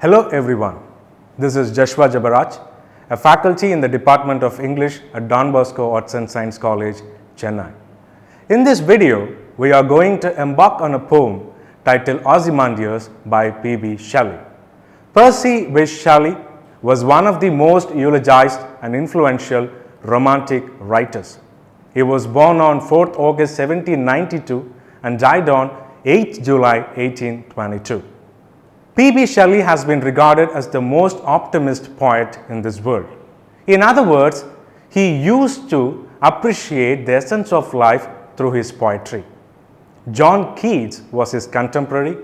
Hello everyone, this is Jaswa Jebaraj, a faculty in the Department of English at Don Bosco Arts and Science College, Chennai. In this video, we are going to embark on a poem titled Ozymandias by P.B. Shelley. Percy Bysshe Shelley was one of the most eulogized and influential Romantic writers. He was born on 4th August 1792 and died on 8th July 1822. P.B. Shelley has been regarded as the most optimist poet in this world. In other words, he used to appreciate the essence of life through his poetry. John Keats was his contemporary.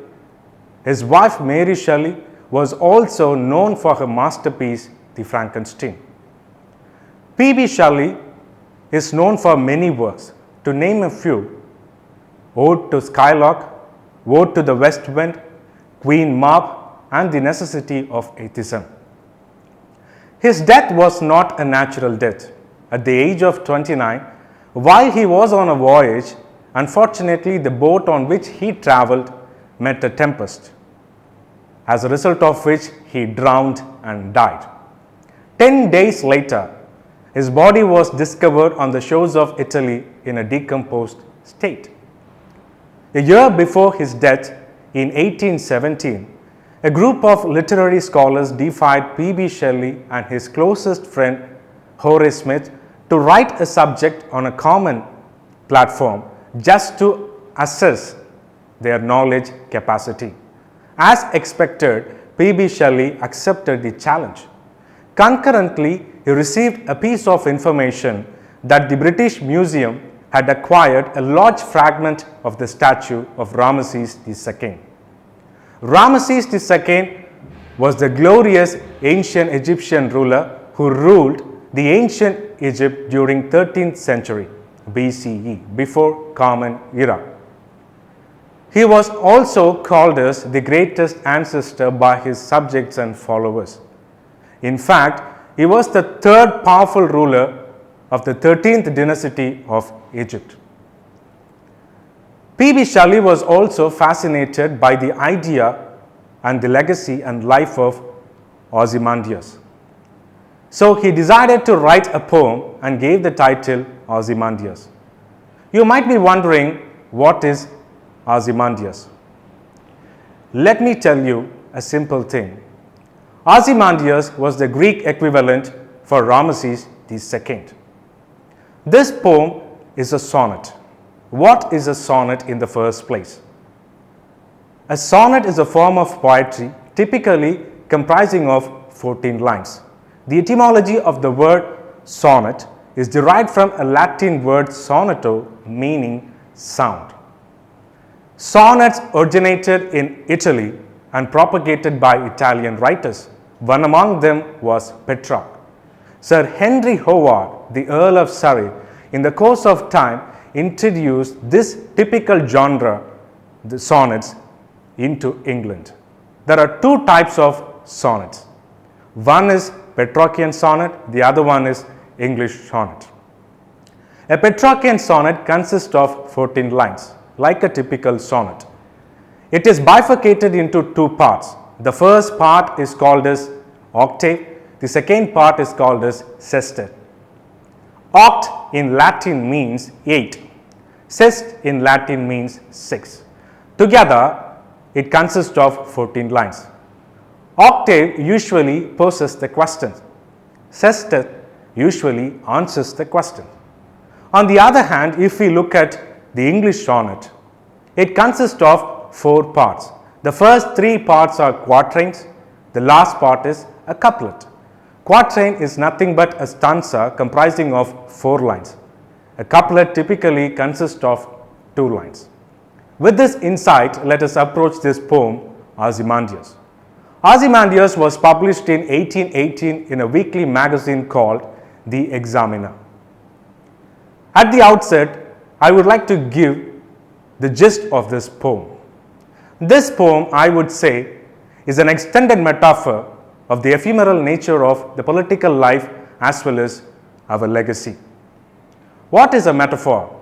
His wife Mary Shelley was also known for her masterpiece, The Frankenstein. P.B. Shelley is known for many works. To name a few: Ode to Skylark, Ode to the West Wind, Queen Mab, and The Necessity of Atheism. His death was not a natural death. At the age of 29, while he was on a voyage, unfortunately the boat on which he travelled met a tempest, as a result of which he drowned and died. 10 days later, his body was discovered on the shores of Italy in a decomposed state. A year before his death, in 1817, a group of literary scholars defied P.B. Shelley and his closest friend Horace Smith to write a subject on a common platform just to assess their knowledge capacity. As expected, P.B. Shelley accepted the challenge. Concurrently, he received a piece of information that the British Museum had acquired a large fragment of the statue of Ramesses II. Ramesses II was the glorious ancient Egyptian ruler who ruled the ancient Egypt during 13th century BCE, before Common Era. He was also called as the greatest ancestor by his subjects and followers. In fact, he was the third powerful ruler of the 13th dynasty of Egypt. P.B. Shelley was also fascinated by the idea and the legacy and life of Ozymandias. So he decided to write a poem and gave the title Ozymandias. You might be wondering, what is Ozymandias? Let me tell you a simple thing. Ozymandias was the Greek equivalent for Ramesses II. This poem is a sonnet. What is a sonnet in the first place? A sonnet is a form of poetry typically comprising of 14 lines. The etymology of the word sonnet is derived from a Latin word sonato, meaning sound. Sonnets originated in Italy and propagated by Italian writers. One among them was Petrarch. Sir Henry Howard, the Earl of Surrey, in the course of time introduced this typical genre, the sonnets, into England. There are two types of sonnets. One is Petrarchian sonnet, the other one is English sonnet. A Petrarchian sonnet consists of 14 lines, like a typical sonnet. It is bifurcated into two parts. The first part is called as octave, the second part is called as sestet. Oct in Latin means 8. Sest in Latin means 6. Together, it consists of 14 lines. Octave usually poses the question. Sestet usually answers the question. On the other hand, if we look at the English sonnet, it consists of 4 parts. The first 3 parts are quatrains. The last part is a couplet. Quatrain is nothing but a stanza comprising of 4 lines. A couplet typically consists of 2 lines. With this insight, let us approach this poem, Ozymandias. Ozymandias was published in 1818 in a weekly magazine called The Examiner. At the outset, I would like to give the gist of this poem. This poem, I would say, is an extended metaphor of the ephemeral nature of the political life as well as our legacy. What is a metaphor?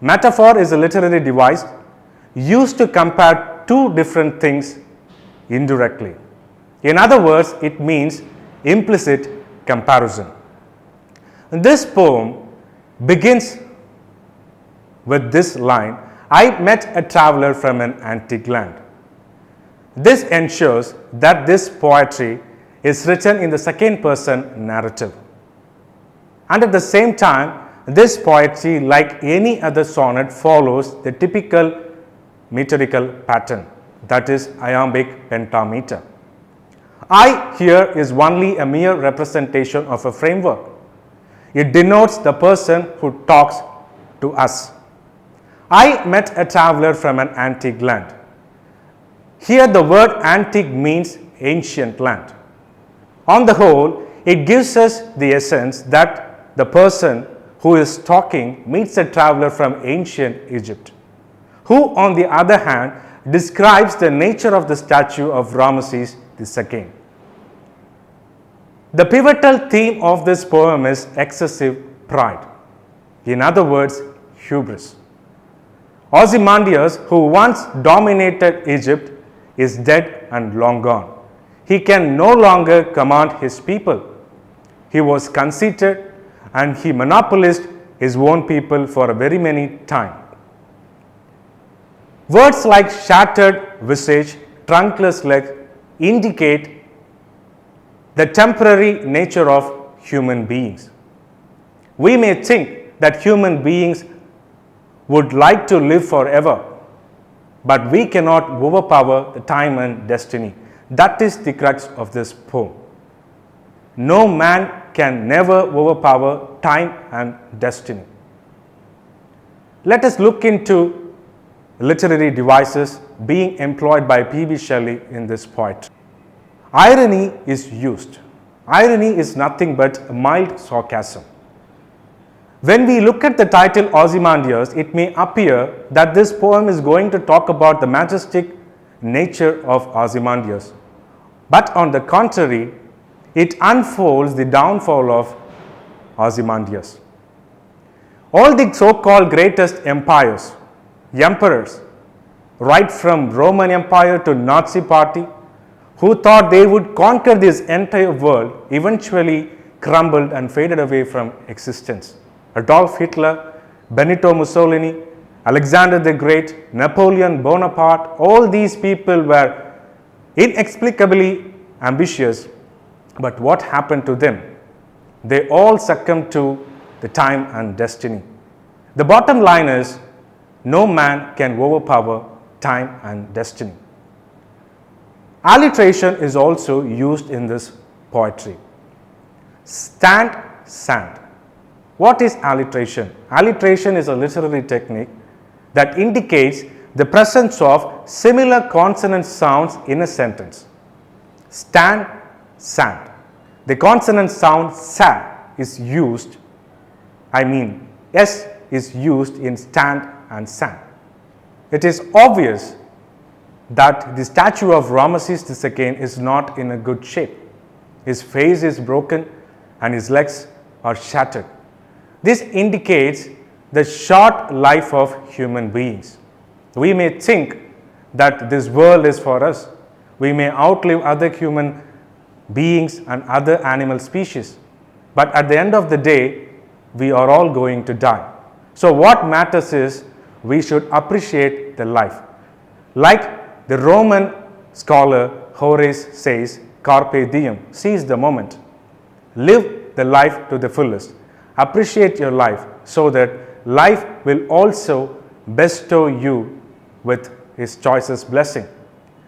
Metaphor is a literary device used to compare two different things indirectly. In other words, it means implicit comparison. This poem begins with this line, I met a traveler from an antique land. This ensures that this poetry is written in the second person narrative. And at the same time, this poetry, like any other sonnet, follows the typical metrical pattern, that is iambic pentameter. I here is only a mere representation of a framework. It denotes the person who talks to us. I met a traveler from an antique land. Here the word antique means ancient land. On the whole, it gives us the essence that the person who is talking meets a traveler from ancient Egypt, who on the other hand describes the nature of the statue of Ramesses II. The pivotal theme of this poem is excessive pride. In other words, hubris. Ozymandias, who once dominated Egypt, is dead and long gone. He can no longer command his people. He was conceited and he monopolized his own people for a very many time. Words like shattered visage, trunkless leg indicate the temporary nature of human beings. We may think that human beings would like to live forever, but we cannot overpower the time and destiny. That is the crux of this poem. No man can never overpower time and destiny. Let us look into literary devices being employed by P.B. Shelley in this poetry. Irony is used. Irony is nothing but mild sarcasm. When we look at the title Ozymandias, it may appear that this poem is going to talk about the majestic nature of Ozymandias. But on the contrary, it unfolds the downfall of Ozymandias. All the so-called greatest empires, emperors, right from Roman Empire to Nazi Party, who thought they would conquer this entire world, eventually crumbled and faded away from existence. Adolf Hitler, Benito Mussolini, Alexander the Great, Napoleon Bonaparte, all these people were inexplicably ambitious, but what happened to them? They all succumbed to the time and destiny. The bottom line is, no man can overpower time and destiny. Alliteration is also used in this poetry. Stand, sand. What is alliteration? Alliteration is a literary technique that indicates the presence of similar consonant sounds in a sentence. Stand, sand. The consonant sound sa is used, S is used in stand and sand. It is obvious that the statue of Ramesses II is not in a good shape. His face is broken and his legs are shattered. This indicates the short life of human beings. We may think that this world is for us. We may outlive other human beings and other animal species. But at the end of the day, we are all going to die. So what matters is we should appreciate the life. Like the Roman scholar Horace says, carpe diem, seize the moment. Live the life to the fullest. Appreciate your life so that life will also bestow you with his choicest blessing.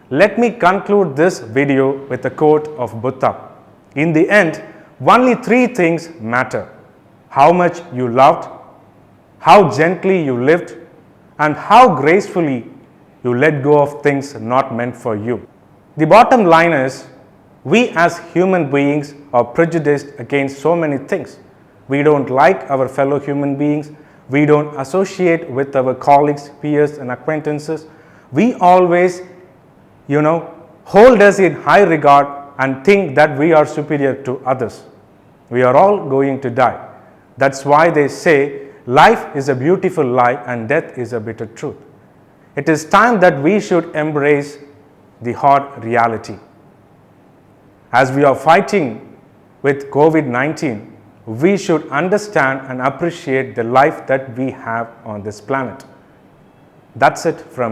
Let me conclude this video with a quote of Buddha. In the end, only three things matter: how much you loved, how gently you lived, and how gracefully you let go of things not meant for you. The bottom line is, we as human beings are prejudiced against so many things. We don't like our fellow human beings. We don't associate with our colleagues, peers, and acquaintances. We always, hold us in high regard and think that we are superior to others. We are all going to die. That's why they say life is a beautiful lie and death is a bitter truth. It is time that we should embrace the hard reality. as we are fighting with COVID-19, we should understand and appreciate the life that we have on this planet. That's it from